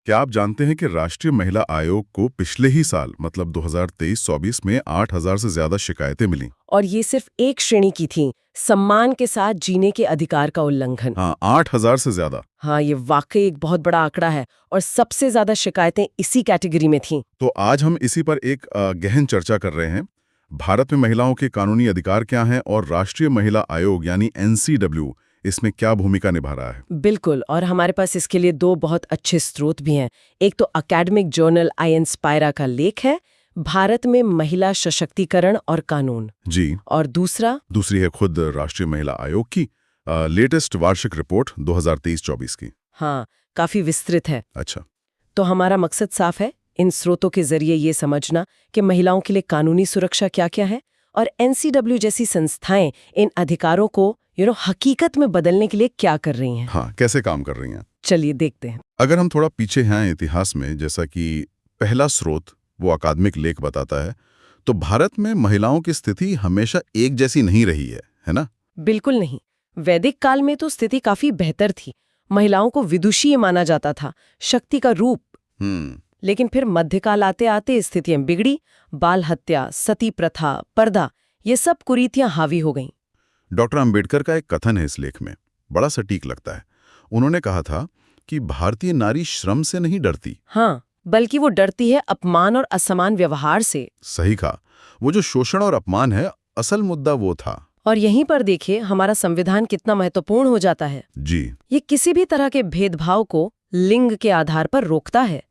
क्या आप जानते हैं कि राष्ट्रीय महिला आयोग को पिछले ही साल मतलब 2023-24 में 8,000 से ज्यादा शिकायतें मिली। और ये सिर्फ एक श्रेणी की थी, सम्मान के साथ जीने के अधिकार का उल्लंघन। हाँ, 8,000 से ज्यादा। हाँ, ये वाकई एक बहुत बड़ा आंकड़ा है और सबसे ज्यादा शिकायतें इसी कैटेगरी में थीं। तो आज हम इसी पर एक गहन चर्चा कर रहे हैं। भारत में महिलाओं के कानूनी अधिकार क्या हैं और राष्ट्रीय महिला आयोग यानी NCW इसमें क्या भूमिका निभा रहा है। बिल्कुल, और हमारे पास इसके लिए दो बहुत अच्छे स्रोत भी हैं। एक तो अकेडमिक जर्नल आई इंस्पायरा का लेख है, भारत में महिला सशक्तिकरण और कानून जी। और दूसरी है खुद राष्ट्रीय महिला आयोग की लेटेस्ट वार्षिक रिपोर्ट 2023-24 की। हाँ, काफी विस्तृत है। अच्छा। तो हमारा मकसद साफ है, इन स्रोतों के जरिए ये समझना कि महिलाओं के लिए कानूनी सुरक्षा क्या-क्या है और NCW जैसी संस्थाएं इन अधिकारों को हकीकत में बदलने के लिए क्या कर रही हैं। हाँ, कैसे काम कर रही हैं। चलिए देखते हैं। अगर हम थोड़ा पीछे हैं इतिहास में, जैसा कि पहला स्रोत वो अकादमिक लेख बताता है, तो भारत में महिलाओं की स्थिति हमेशा एक जैसी नहीं रही है ना? बिल्कुल नहीं। वैदिक काल में तो स्थिति काफी बेहतर थी। महिलाओं को विदुषीय माना जाता था, शक्ति का रूप। लेकिन फिर मध्यकाल आते आते स्थितियां बिगड़ी। बाल हत्या, सती प्रथा, पर्दा, ये सब कुरीतियां हावी हो गईं। डॉक्टर अंबेडकर का एक कथन है इस लेख में, बड़ा सटीक लगता है। उन्होंने कहा था कि भारतीय नारी श्रम से नहीं डरती। हाँ, बल्कि वो डरती है अपमान और असमान व्यवहार से। सही कहा। वो जो शोषण और अपमान है, असल मुद्दा वो था। और यहीं पर देखिए हमारा संविधान कितना महत्वपूर्ण हो जाता है। जी। ये किसी भी तरह के भेदभाव को लिंग के आधार पर रोकता है।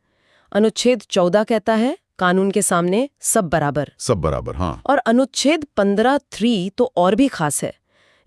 अनुच्छेद 14 कहता है, कानून के सामने सब बराबर। सब बराबर, हाँ। और अनुच्छेद 15(3) तो और भी खास है।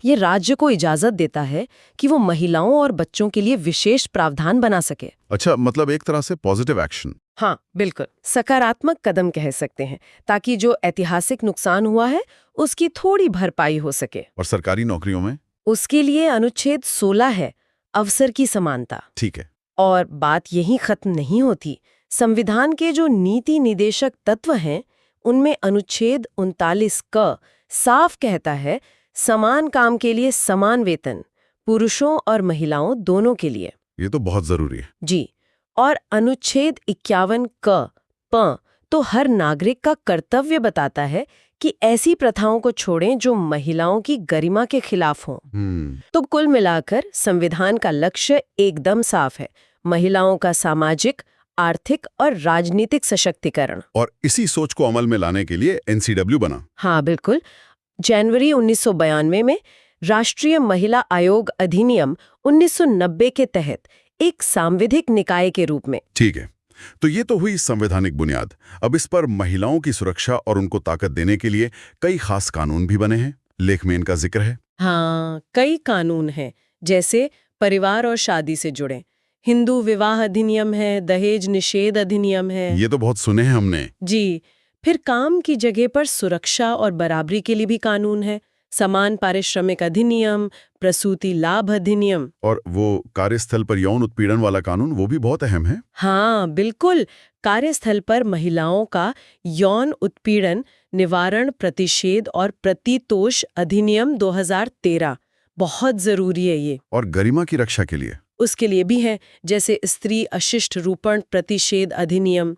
ये राज्य को इजाजत देता है कि वो महिलाओं और बच्चों के लिए विशेष प्रावधान बना सके। अच्छा, मतलब एक तरह से पॉजिटिव एक्शन। हाँ, बिल्कुल सकारात्मक कदम कह सकते हैं, ताकि जो ऐतिहासिक नुकसान हुआ है उसकी थोड़ी भरपाई हो सके। और सरकारी नौकरियों में? उसके लिए अनुच्छेद 16 है, अवसर की समानता। ठीक है। और बात यहीं खत्म नहीं होती। संविधान के जो नीति निदेशक तत्व हैं, उनमें अनुच्छेद 39 क साफ कहता है, समान काम के लिए समान वेतन, पुरुषों और महिलाओं दोनों के लिए। ये तो बहुत जरूरी है। जी। और अनुच्छेद 51 क प तो हर नागरिक का कर्तव्य बताता है कि ऐसी प्रथाओं को छोड़ें जो महिलाओं की गरिमा के खिलाफ हों। तो कुल मिलाकर संविधान का लक्ष्य एकदम साफ है, महिलाओं का सामाजिक, आर्थिक और राजनीतिक सशक्तिकरण। और इसी सोच को अमल में लाने के लिए NCW बना। हाँ, बिल्कुल। जनवरी 1992 में राष्ट्रीय महिला आयोग अधिनियम 1990 के तहत एक सांविधिक निकाय के रूप में। ठीक है, तो ये तो हुई संवैधानिक बुनियाद। अब इस पर महिलाओं की सुरक्षा और उनको ताकत देने के लिए कई खास कानून भी बने हैं। लेख में इनका जिक्र है। हाँ, कई कानून हैं, जैसे परिवार और शादी से जुड़े हिंदू विवाह अधिनियम है, दहेज निषेध अधिनियम है। ये तो बहुत सुने हैं हमने। जी। फिर काम की जगह पर सुरक्षा और बराबरी के लिए भी कानून है, समान पारिश्रमिक अधिनियम, प्रसूति लाभ अधिनियम। और वो कार्यस्थल पर यौन उत्पीड़न वाला कानून, वो भी बहुत अहम है। हाँ, बिल्कुल। कार्यस्थल पर महिलाओं का यौन उत्पीड़न निवारण प्रतिषेध और प्रतितोष अधिनियम 2013 बहुत जरूरी है ये। और गरिमा की रक्षा के लिए? उसके लिए भी है, जैसे स्त्री अशिष्ट रूपण प्रतिषेध अधिनियम।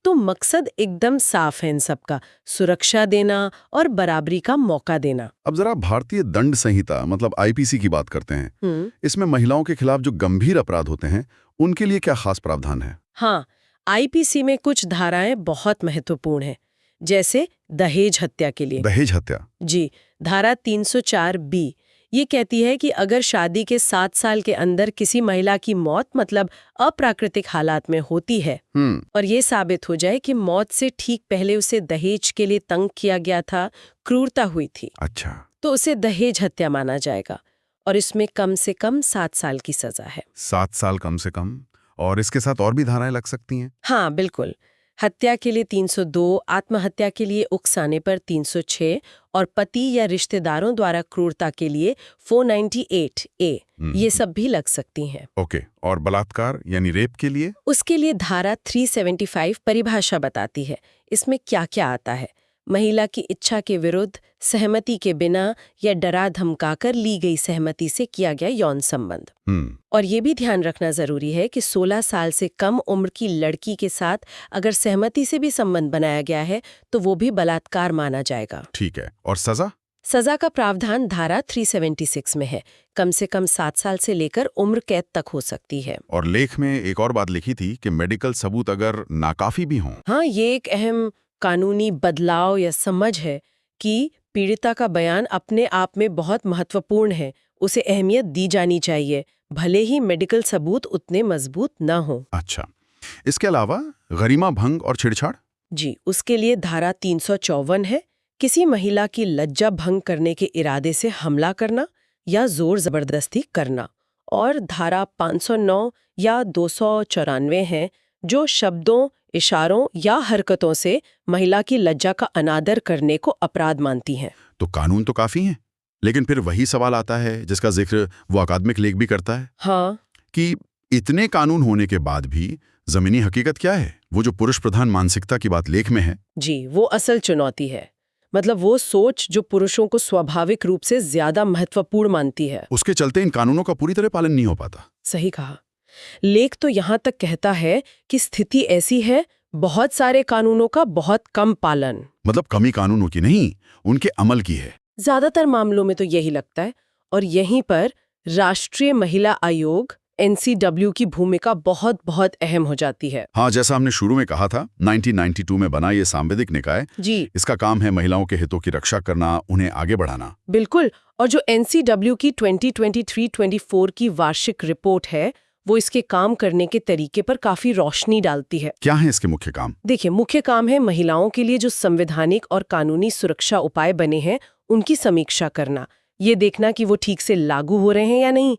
तो मकसद एकदम साफ है इन सब का, सुरक्षा देना और बराबरी का मौका देना। अब जरा भारतीय दंड संहिता मतलब IPC की बात करते हैं। इसमें महिलाओं के खिलाफ जो गंभीर अपराध होते हैं, उनके लिए क्या खास प्रावधान है? हाँ, IPC में कुछ धाराएं बहुत महत्वपूर्ण हैं, जैसे दहेज हत्या के लिए। दहेज हत्या? जी, धारा 304B ये कहती है कि अगर शादी के 7 साल के अंदर किसी महिला की मौत मतलब अप्राकृतिक हालात में होती है और ये साबित हो जाए कि मौत से ठीक पहले उसे दहेज के लिए तंग किया गया था, क्रूरता हुई थी, अच्छा, तो उसे दहेज हत्या माना जाएगा और इसमें कम से कम 7 साल की सजा है। 7 साल कम से कम? और इसके साथ और भी धाराएं लग सकती हैं? हाँ, बिल्कुल। हत्या के लिए 302, आत्महत्या के लिए उकसाने पर 306 और पति या रिश्तेदारों द्वारा क्रूरता के लिए 498A ये सब भी लग सकती हैं। ओके, और बलात्कार यानी रेप के लिए? उसके लिए धारा 375 परिभाषा बताती है, इसमें क्या क्या आता है। महिला की इच्छा के विरुद्ध, सहमति के बिना या डरा धमकाकर ली गई सहमति से किया गया यौन संबंध। और ये भी ध्यान रखना जरूरी है कि 16 साल से कम उम्र की लड़की के साथ अगर सहमति से भी संबंध बनाया गया है तो वो भी बलात्कार माना जाएगा। ठीक है। और सजा? सजा का प्रावधान धारा 376 में है। कम से कम 7 साल से लेकर उम्र कैद तक हो सकती है। और लेख में एक और बात लिखी थी कि मेडिकल सबूत अगर नाकाफी भी हों। हाँ, ये एक अहम कानूनी बदलाव या समझ है कि पीड़िता का बयान अपने आप में बहुत महत्वपूर्ण है, उसे अहमियत दी जानी चाहिए, भले ही मेडिकल सबूत उतने मजबूत न हो। अच्छा, इसके अलावा गरिमा भंग और छेड़छाड़? जी, उसके लिए धारा 354 है। किसी महिला की लज्जा भंग करने के इरादे से हमला करना या जोर जबरदस्ती करना। और धारा 509 या 294 है, जो शब्दों, इशारों या हरकतों से महिला की लज्जा का अनादर करने को अपराध मानती हैं। तो कानून तो काफी हैं, लेकिन फिर वही सवाल आता है जिसका जिक्र वो अकादमिक लेख भी करता है। हाँ, कि इतने कानून होने के बाद भी जमीनी हकीकत क्या है? वो जो पुरुष प्रधान मानसिकता की बात लेख में है। जी, वो असल चुनौती है। मतलब वो सोच जो पुरुषों को स्वाभाविक रूप से ज्यादा महत्वपूर्ण मानती है। उसके चलते इन कानूनों का पूरी तरह पालन नहीं हो पाता। सही कहा। लेख तो यहाँ तक कहता है कि स्थिति ऐसी है, बहुत सारे कानूनों का बहुत कम पालन। मतलब कमी कानूनों की नहीं, उनके अमल की है। ज्यादातर मामलों में तो यही लगता है। और यहीं पर राष्ट्रीय महिला आयोग NCW की भूमिका बहुत बहुत अहम हो जाती है। हाँ, जैसा हमने शुरू में कहा था, 1992 में बना ये सांविधिक निकाय, जी, इसका काम है महिलाओं के हितों की रक्षा करना, उन्हें आगे बढ़ाना। बिल्कुल। और जो NCW की 2023-24 की वार्षिक रिपोर्ट है, वो इसके काम करने के तरीके पर काफी रोशनी डालती है। क्या है इसके मुख्य काम? देखिए, मुख्य काम है महिलाओं के लिए जो संवैधानिक और कानूनी सुरक्षा उपाय बने हैं, उनकी समीक्षा करना, ये देखना कि वो ठीक से लागू हो रहे हैं या नहीं।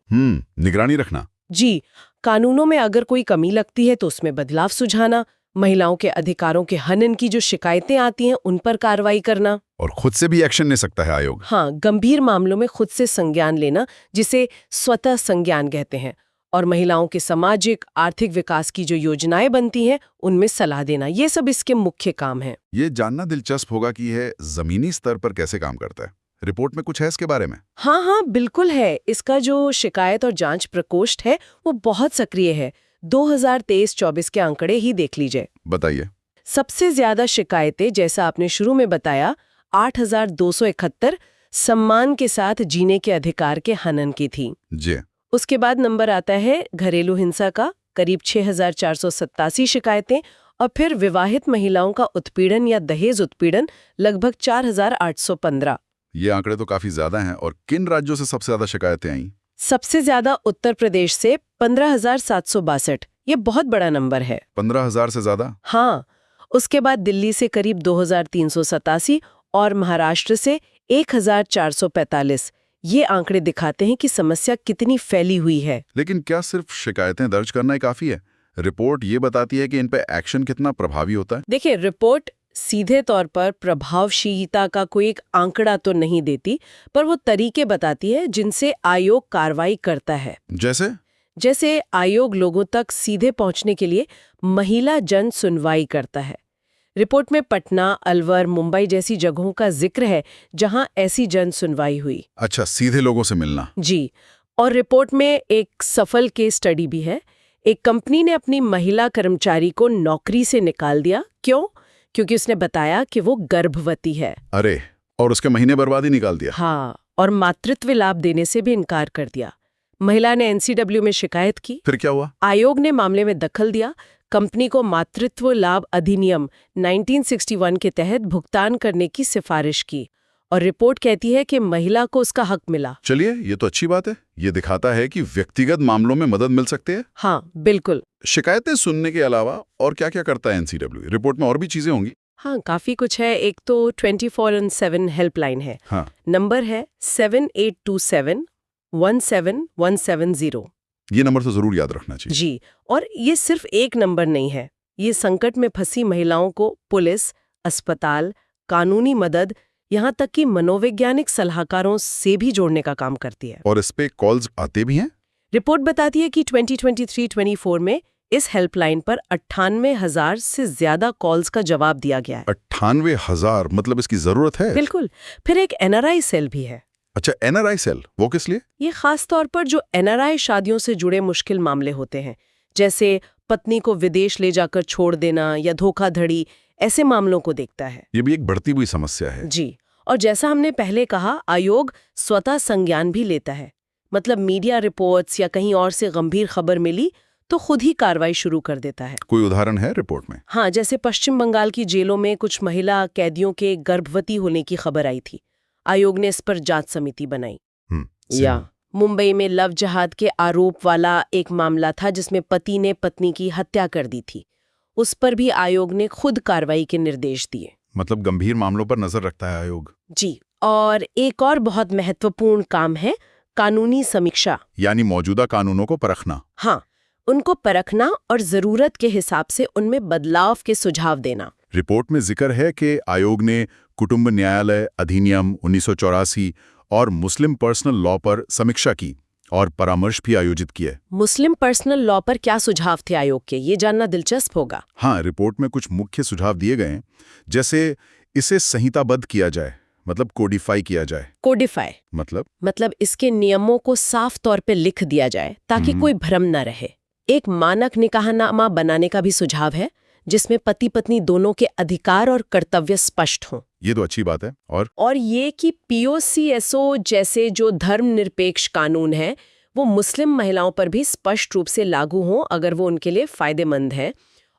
निगरानी रखना। जी, कानूनों में अगर कोई कमी लगती है तो उसमें बदलाव सुझाना, महिलाओं के अधिकारों के हनन की जो शिकायतें आती हैं उन पर कार्रवाई करना। और खुद से भी एक्शन ले सकता है आयोग। हाँ, गंभीर मामलों में खुद से संज्ञान लेना, जिसे स्वतः संज्ञान कहते हैं। और महिलाओं के सामाजिक आर्थिक विकास की जो योजनाएं बनती हैं उनमें सलाह देना, ये सब इसके मुख्य काम हैं। ये जानना दिलचस्प होगा कि यह जमीनी स्तर पर कैसे काम करता है। रिपोर्ट में कुछ है इसके बारे में? हाँ, बिल्कुल है। इसका जो शिकायत और जांच प्रकोष्ठ है वो बहुत सक्रिय है। 2023-24 के आंकड़े ही देख लीजिए। बताइए। सबसे ज्यादा शिकायतें, जैसा आपने शुरू में बताया, 8,271 सम्मान के साथ जीने के अधिकार के हनन की थी। जी। उसके बाद नंबर आता है घरेलू हिंसा का, करीब 6,487 शिकायतें। और फिर विवाहित महिलाओं का उत्पीड़न या दहेज उत्पीड़न, लगभग 4,815। ये आंकड़े तो काफी ज्यादा हैं। और किन राज्यों से सबसे ज्यादा शिकायतें आई? सबसे ज्यादा उत्तर प्रदेश से 15,762। ये बहुत बड़ा नंबर है। 15,000 से ज्यादा? हाँ। उसके बाद दिल्ली से करीब 2,387 और महाराष्ट्र से 1,445। ये आंकड़े दिखाते हैं कि समस्या कितनी फैली हुई है। लेकिन क्या सिर्फ शिकायतें दर्ज करना ही काफी है? रिपोर्ट ये बताती है कि इन पे एक्शन कितना प्रभावी होता है? देखिए, रिपोर्ट सीधे तौर पर प्रभावशीलता का कोई एक आंकड़ा तो नहीं देती, पर वो तरीके बताती है जिनसे आयोग कार्रवाई करता है। जैसे आयोग लोगों तक सीधे पहुंचने के लिए महिला जन सुनवाई करता है। रिपोर्ट में पटना, अलवर, मुंबई जैसी जगहों का जिक्र है जहां ऐसी जन सुनवाई हुई। अच्छा, सीधे लोगों से मिलना। जी। और रिपोर्ट में एक सफल केस स्टडी भी है। एक कंपनी ने अपनी महिला कर्मचारी को नौकरी से निकाल दिया। क्यों? क्योंकि उसने बताया कि वो गर्भवती है। अरे, और उसके महीने बर्बाद ही निकाल दिया। हाँ, और मातृत्व लाभ देने से भी इनकार कर दिया। महिला ने NCW में शिकायत की। फिर क्या हुआ? आयोग ने मामले में दखल दिया, कंपनी को मातृत्व लाभ अधिनियम 1961 के तहत भुगतान करने की सिफारिश की। और रिपोर्ट कहती है कि महिला को उसका हक मिला। चलिए, ये तो अच्छी बात है। ये दिखाता है कि व्यक्तिगत मामलों में मदद मिल सकती है। हाँ, बिल्कुल। शिकायतें सुनने के अलावा और क्या-क्या करता है NCW? रिपोर्ट में और भी चीजें होंगी। हाँ, काफी कुछ है। एक तो 24/7 हेल्पलाइन है। हाँ। नंबर है 7827-17170। ये नंबर तो जरूर याद रखना चाहिए। जी। और ये सिर्फ एक नंबर नहीं है। ये संकट में फंसी महिलाओं को पुलिस, अस्पताल, कानूनी मदद, यहाँ तक कि मनोवैज्ञानिक सलाहकारों से भी जोड़ने का काम करती है। और इस पे कॉल्स आते भी हैं? रिपोर्ट बताती है कि 2023-24 में इस हेल्पलाइन पर 98,000 से ज्यादा कॉल्स का जवाब दिया गया है। 98,000 मतलब इसकी जरूरत है? बिल्कुल। फिर एक NRI सेल भी है। अच्छा, NRI सेल, वो किस लिए? ये खास तौर पर जो NRI शादियों से जुड़े मुश्किल मामले होते हैं, जैसे पत्नी को विदेश ले जाकर छोड़ देना या धोखाधड़ी, ऐसे मामलों को देखता है। ये भी एक बढ़ती हुई समस्या है। जी, और जैसा हमने पहले कहा, आयोग स्वतः संज्ञान भी लेता है। मतलब मीडिया रिपोर्ट्स या कहीं और से गंभीर खबर मिली तो खुद ही कार्रवाई शुरू कर देता है। कोई उदाहरण है रिपोर्ट में? हाँ, जैसे पश्चिम बंगाल की जेलों में कुछ महिला कैदियों के गर्भवती होने की खबर आई थी। आयोग ने इस पर जांच समिति बनाई। या मुंबई में लव जहाद के आरोप वाला एक मामला था जिसमें पति ने पत्नी की हत्या कर दी थी। उस पर भी आयोग ने खुद कार्रवाई के निर्देश दिए। मतलब गंभीर मामलों पर नजर रखता है आयोग। जी, और एक और बहुत महत्वपूर्ण काम है कानूनी समीक्षा, यानी मौजूदा कानूनों को परखना। हाँ, उनको परखना और जरूरत के हिसाब से उनमें बदलाव के सुझाव देना। रिपोर्ट में जिक्र है कि आयोग ने कुटुंब न्यायालय अधिनियम 1984 और मुस्लिम पर्सनल लॉ पर समीक्षा की और परामर्श भी आयोजित किए। मुस्लिम पर्सनल लॉ पर क्या सुझाव थे आयोग के, ये जानना दिलचस्प होगा। हाँ, रिपोर्ट में कुछ मुख्य सुझाव दिए गए हैं, जैसे इसे संहिताबद्ध किया जाए, मतलब कोडिफाई किया जाए। कोडिफाई मतलब इसके नियमों को साफ तौर पे लिख दिया जाए ताकि कोई भ्रम न रहे। एक मानक निकाहनामा बनाने का भी सुझाव है जिसमें पति पत्नी दोनों के अधिकार और कर्तव्य स्पष्ट हों। ये तो अच्छी बात है। और ये कि POCSO जैसे जो धर्मनिरपेक्ष कानून है वो मुस्लिम महिलाओं पर भी स्पष्ट रूप से लागू हों अगर वो उनके लिए फायदेमंद है,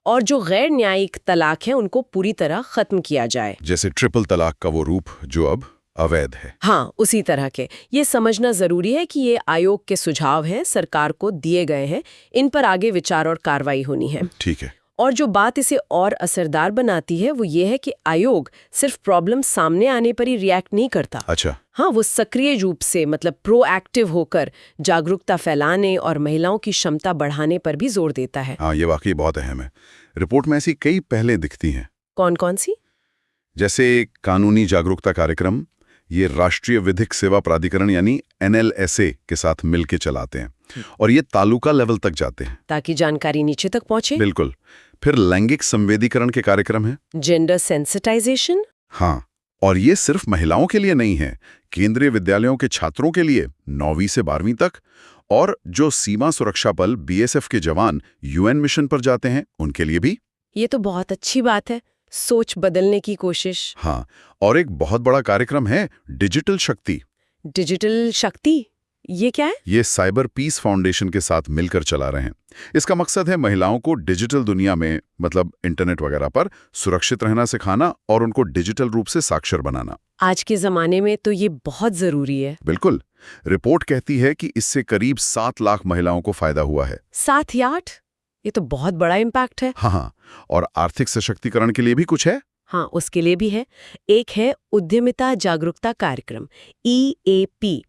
और जो गैर न्यायिक तलाक है उनको पूरी तरह खत्म किया जाए। जैसे ट्रिपल तलाक का वो रूप जो अब अवैध है। हाँ, उसी तरह के। ये समझना जरूरी है कि ये आयोग के सुझाव हैं, सरकार को दिए गए हैं, इन पर आगे विचार और कार्रवाई होनी है। ठीक है। और जो बात इसे और असरदार बनाती है वो ये है कि आयोग सिर्फ प्रॉब्लम सामने आने पर ही रिएक्ट नहीं करता। अच्छा। हाँ, वो सक्रिय रूप से मतलब प्रोएक्टिव होकर जागरूकता फैलाने और महिलाओं की क्षमता बढ़ाने पर भी जोर देता है। हाँ, ये वाकई बहुत अहम है। रिपोर्ट में ऐसी कई पहले दिखती हैं। कौन कौन सी? जैसे कानूनी जागरूकता कार्यक्रम, ये राष्ट्रीय विधिक सेवा प्राधिकरण यानी NLSA के साथ मिलकर चलाते हैं और ये तालुका लेवल तक जाते हैं ताकि जानकारी नीचे तक पहुंचे। बिल्कुल। फिर लैंगिक संवेदीकरण के कार्यक्रम हैं, जेंडर सेंसिटाइजेशन। हाँ, और ये सिर्फ महिलाओं के लिए नहीं है, केंद्रीय विद्यालयों के छात्रों के लिए 9वीं से 12वीं तक, और जो सीमा सुरक्षा बल BSF के जवान UN मिशन पर जाते हैं उनके लिए भी। ये तो बहुत अच्छी बात है, सोच बदलने की कोशिश। हाँ, और एक बहुत बड़ा कार्यक्रम है डिजिटल शक्ति। डिजिटल शक्ति, ये क्या है? ये साइबर पीस फाउंडेशन के साथ मिलकर चला रहे हैं। इसका मकसद है महिलाओं को डिजिटल दुनिया में, मतलब इंटरनेट वगैरह पर, सुरक्षित रहना सिखाना और उनको डिजिटल रूप से साक्षर बनाना। आज के जमाने में तो ये बहुत जरूरी है। बिल्कुल। रिपोर्ट कहती है कि इससे करीब 7 लाख महिलाओं को फायदा हुआ है। 7 या 8? ये तो बहुत बड़ा इम्पैक्ट है। हाँ, और आर्थिक सशक्तिकरण के लिए भी कुछ है। हाँ, उसके लिए भी है। एक है उद्यमिता जागरूकता कार्यक्रम, EAP।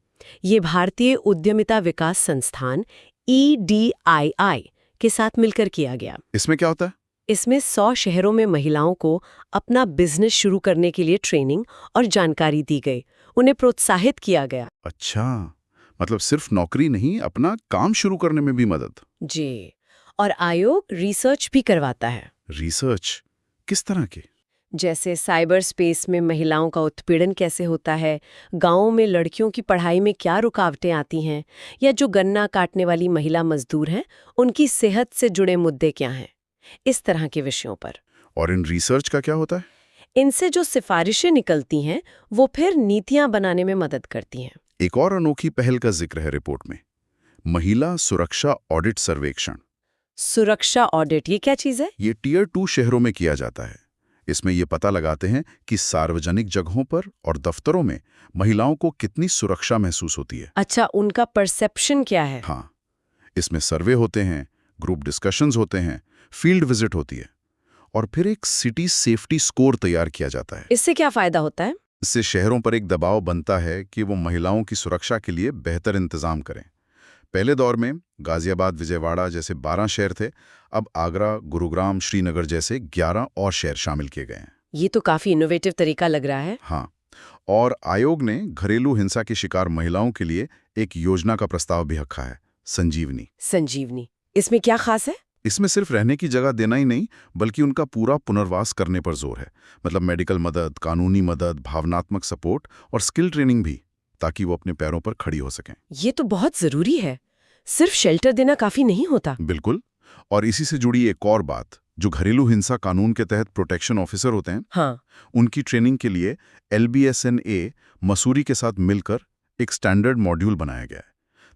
ये भारतीय उद्यमिता विकास संस्थान EDII के साथ मिलकर किया गया। इसमें क्या होता है? इसमें 100 शहरों में महिलाओं को अपना बिजनेस शुरू करने के लिए ट्रेनिंग और जानकारी दी गई, उन्हें प्रोत्साहित किया गया। अच्छा, मतलब सिर्फ नौकरी नहीं, अपना काम शुरू करने में भी मदद। जी, और आयोग रिसर्च भी करवाता है। रिसर्च किस तरह की? जैसे साइबर स्पेस में महिलाओं का उत्पीड़न कैसे होता है, गांवों में लड़कियों की पढ़ाई में क्या रुकावटें आती हैं, या जो गन्ना काटने वाली महिला मजदूर हैं उनकी सेहत से जुड़े मुद्दे क्या हैं, इस तरह के विषयों पर। और इन रिसर्च का क्या होता है? इनसे जो सिफारिशें निकलती हैं वो फिर नीतियां बनाने में मदद करती हैं। एक और अनोखी पहल का जिक्र है रिपोर्ट में, महिला सुरक्षा ऑडिट सर्वेक्षण। सुरक्षा ऑडिट, ये क्या चीज है? ये Tier 2 शहरों में किया जाता है। इसमें ये पता लगाते हैं कि सार्वजनिक जगहों पर और दफ्तरों में महिलाओं को कितनी सुरक्षा महसूस होती है। अच्छा, उनका परसेप्शन क्या है? हाँ, इसमें सर्वे होते हैं, ग्रुप डिस्कशंस होते हैं, फील्ड विजिट होती है, और फिर एक सिटी सेफ्टी स्कोर तैयार किया जाता है। इससे क्या फायदा होता है? इससे शहरों पर एक दबाव बनता है कि वो महिलाओं की सुरक्षा के लिए बेहतर इंतजाम करें। पहले दौर में गाजियाबाद, विजयवाड़ा जैसे 12 शहर थे, अब आगरा, गुरुग्राम, श्रीनगर जैसे 11 और शहर शामिल किए गए हैं। ये तो काफी इनोवेटिव तरीका लग रहा है। हाँ, और आयोग ने घरेलू हिंसा की शिकार महिलाओं के लिए एक योजना का प्रस्ताव भी रखा है, संजीवनी। संजीवनी, इसमें क्या खास है? इसमें सिर्फ रहने की जगह देना ही नहीं, बल्कि उनका पूरा पुनर्वास करने पर जोर है। मतलब मेडिकल मदद, कानूनी मदद, भावनात्मक सपोर्ट और स्किल ट्रेनिंग भी, ताकि वो अपने पैरों पर खड़ी हो सकें। ये तो बहुत जरूरी है। सिर्फ शेल्टर देना काफी नहीं होता। बिल्कुल। और इसी से जुड़ी एक और बात, जो घरेलू हिंसा कानून के तहत प्रोटेक्शन ऑफिसर होते हैं, हाँ, उनकी ट्रेनिंग के लिए LBSNA मसूरी के साथ मिलकर एक स्टैंडर्ड मॉड्यूल बनाया गया है,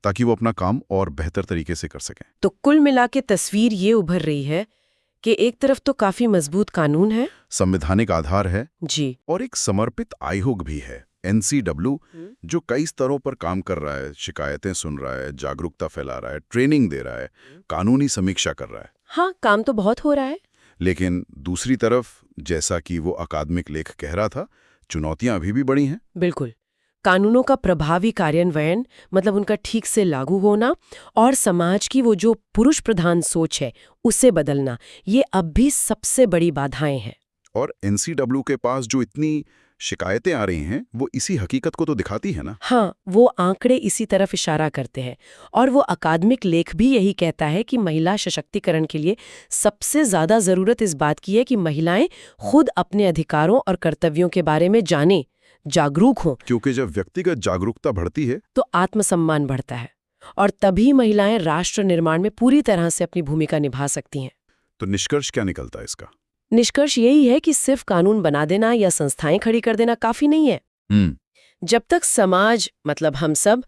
ताकि वो अपना काम और बेहतर तरीके से कर सकें। तो कुल मिला के तस्वीर ये उभर रही है कि एक तरफ तो काफी मजबूत कानून है, संवैधानिक आधार है, जी, और एक समर्पित आयोग भी है, NCW, जो कई स्तरों पर काम कर रहा है, शिकायतें सुन रहा है, जागरूकता फैला रहा है, ट्रेनिंग दे रहा है, कानूनी समीक्षा कर रहा है। हाँ, काम तो बहुत हो रहा है। लेकिन दूसरी तरफ, जैसा कि वो अकादमिक लेख कह रहा था, चुनौतियां अभी भी बड़ी हैं। बिल्कुल। कानूनों का प्रभावी कार्यान्वयन, मतलब उनका ठीक से लागू होना, और समाज की वो जो पुरुष प्रधान सोच है उसे बदलना, ये अब भी सबसे बड़ी बाधाएं हैं। और NCW के पास जो इतनी शिकायतें आ रही हैं, वो इसी हकीकत को तो दिखाती है ना। हाँ, वो आंकड़े इसी तरफ इशारा करते हैं। और वो अकादमिक लेख भी यही कहता है कि महिला सशक्तिकरण के लिए सबसे ज्यादा जरूरत इस बात की है कि महिलाएं खुद अपने अधिकारों और कर्तव्यों के बारे में जानें, जागरूक हों। क्योंकि जब व्यक्तिगत जागरूकता बढ़ती है, तो आत्मसम्मान बढ़ता है, और तभी महिलाएं राष्ट्र निर्माण में पूरी तरह से अपनी भूमिका निभा सकती हैं। तो निष्कर्ष क्या निकलता है इसका? निष्कर्ष यही है कि सिर्फ कानून बना देना या संस्थाएं खड़ी कर देना काफी नहीं है। जब तक समाज, मतलब हम सब,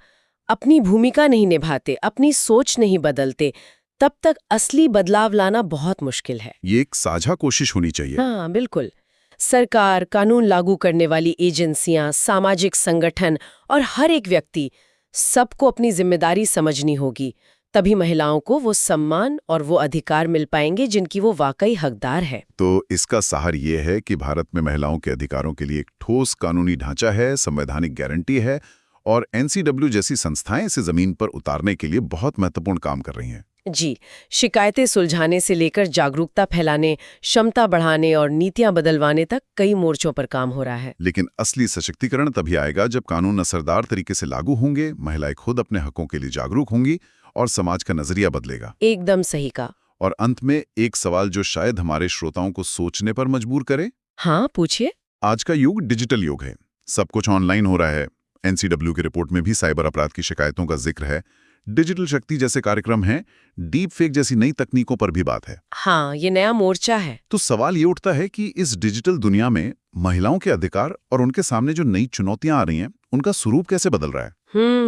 अपनी भूमिका नहीं निभाते, अपनी सोच नहीं बदलते, तब तक असली बदलाव लाना बहुत मुश्किल है। ये एक साझा कोशिश होनी चाहिए। हाँ, बिल्कुल। सरकार, कानून लागू करने वाली एजेंसियां, सामाजिक संगठन और हर एक व्यक्ति, सबको अपनी जिम्मेदारी समझनी होगी। तभी महिलाओं को वो सम्मान और वो अधिकार मिल पाएंगे जिनकी वो वाकई हकदार है। तो इसका सार ये है कि भारत में महिलाओं के अधिकारों के लिए एक ठोस कानूनी ढांचा है, संवैधानिक गारंटी है, और NCW जैसी संस्थाएं इसे जमीन पर उतारने के लिए बहुत महत्वपूर्ण काम कर रही हैं। जी, शिकायतें सुलझाने से लेकर जागरूकता फैलाने, क्षमता बढ़ाने और नीतियां बदलवाने तक कई मोर्चों पर काम हो रहा है। लेकिन असली सशक्तिकरण तभी आएगा जब कानून असरदार तरीके से लागू होंगे, महिलाएं खुद अपने हकों के लिए जागरूक होंगी और समाज का नजरिया बदलेगा। एकदम सही कहा। और अंत में एक सवाल जो शायद हमारे श्रोताओं को सोचने पर मजबूर करे। हाँ, पूछिए। आज का युग डिजिटल युग है, सब कुछ ऑनलाइन हो रहा है। NCW की रिपोर्ट में भी साइबर अपराध की शिकायतों का जिक्र है। डिजिटल शक्ति जैसे कार्यक्रम हैं, डीप फेक जैसी नई तकनीकों पर भी बात है। हाँ, ये नया मोर्चा है। तो सवाल ये उठता है कि इस डिजिटल दुनिया में महिलाओं के अधिकार और उनके सामने जो नई चुनौतियां आ रही हैं, उनका स्वरूप कैसे बदल रहा है?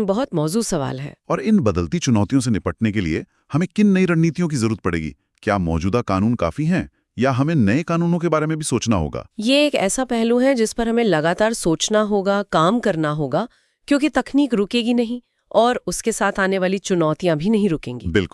बहुत मौजूद सवाल है। और इन बदलती चुनौतियों से निपटने के लिए हमें किन नई रणनीतियों की जरूरत पड़ेगी? क्या मौजूदा कानून काफी हैं, या हमें नए कानूनों के बारे में भी सोचना होगा? ये एक ऐसा पहलू है जिस पर हमें लगातार सोचना होगा, काम करना होगा, क्योंकि तकनीक रुकेगी नहीं और उसके साथ आने वाली चुनौतियां भी नहीं रुकेंगी। बिल्कुल।